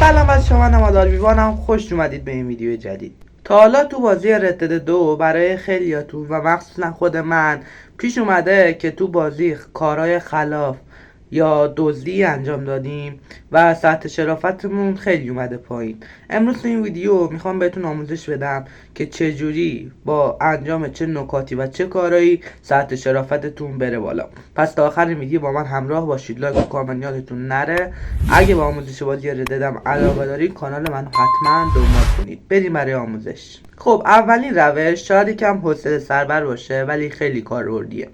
سلام از شما نماداربیوانم، خوش اومدید به این ویدیو جدید. تا حالا تو بازی ردد 2 برای خیلیاتون و مخصوصا خود من پیش اومده که تو بازی کارهای خلاف یا دزدی انجام دادیم و سطح شرافتمون خیلی اومده پایین. امروز تو این ویدیو میخوام بهتون آموزش بدم که چجوری با انجام چه نکاتی و چه کارهایی سطح شرافتتون بره بالا. پس تا آخر ویدیو با من همراه باشید، لایک و کامنت یادتون نره. اگه با آموزش بازی رددم علاقه دارید کانال منو حتما دنبال کنید. بریم برای آموزش. خب اولین روش شاید یکم حوصله سربر باشه ولی خیلی کاربردیه.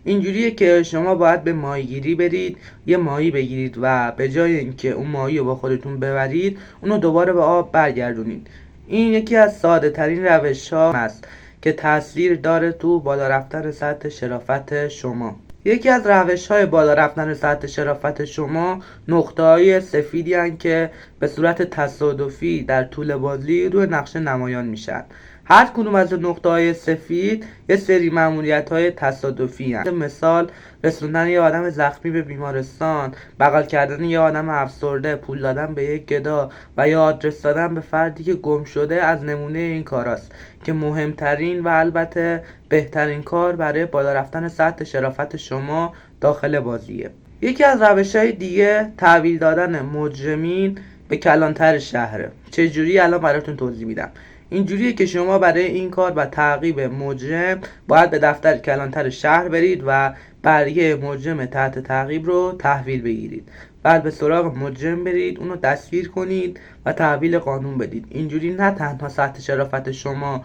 اینجوریه که شما باید به ماهیگیری برید، یه ماهی بگیرید و به جای اینکه اون ماهی رو با خودتون ببرید اونو دوباره به آب برگردونید. این یکی از ساده ترین روش ها است که تاثیر داره تو بالا رفتن سطح شرافت شما. یکی از روش های بالا رفتن سطح شرافت شما نقطه های سفیدی هستند که به صورت تصادفی در طول بازی روی نقشه نمایان میشن. هر کدوم از نقطه های سفید یه سری مأموریت های تصادفی هستند. مثال رسوندن یه آدم زخمی به بیمارستان، بغل کردن یه آدم افسرده، پول دادن به یک گدا و یا آدرس دادن به فردی که گم شده از نمونه این کاراست که مهمترین و البته بهترین کار برای بالا رفتن سطح شرافت شما داخل بازیه. یکی از روش‌های دیگه تحویل دادن مجرمین به کلانتر شهره. چجوری؟ الان براتون توضیح میدم. اینجوریه که شما برای این کار و تعقیب مجرم باید به دفتر کلانتر شهر برید و برگه مجرم تحت تعقیب رو تحویل بگیرید. بعد به سراغ مجرم برید، اونو دستگیر کنید و تحویل قانون بدید. اینجوری نه تنها سطح شرافت شما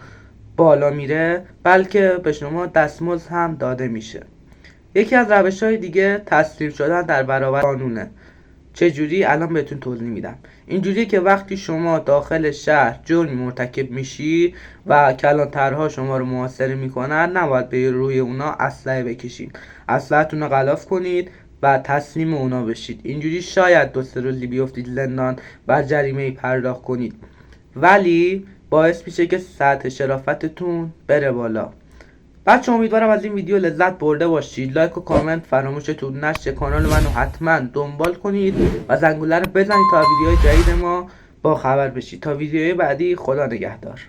بالا میره بلکه به شما دستمزد هم داده میشه. یکی از روش‌های دیگه تسلیم شدن در برابر قانونه. چجوری؟ الان بهتون توضیح میدم. اینجوریه که وقتی شما داخل شهر جرمی مرتکب میشی و کلانترها شما رو محاصره میکنن، نباید به روی اونا اسلحه بکشید. اسلحه‌تون رو غلاف کنید و تسلیم اونا بشید. اینجوری شاید 2-3 روزی بیفتید زندان و جریمه پرداخت کنید، ولی باعث میشه که سطح شرافتتون بره بالا. بچه امیدوارم از این ویدیو لذت برده باشید. لایک و کامنت فراموشتون نشه. کانال منو حتما دنبال کنید و زنگوله رو بزنید تا ویدیوهای جدید ما با خبر بشید. تا ویدیوهای بعدی، خدا نگهدار.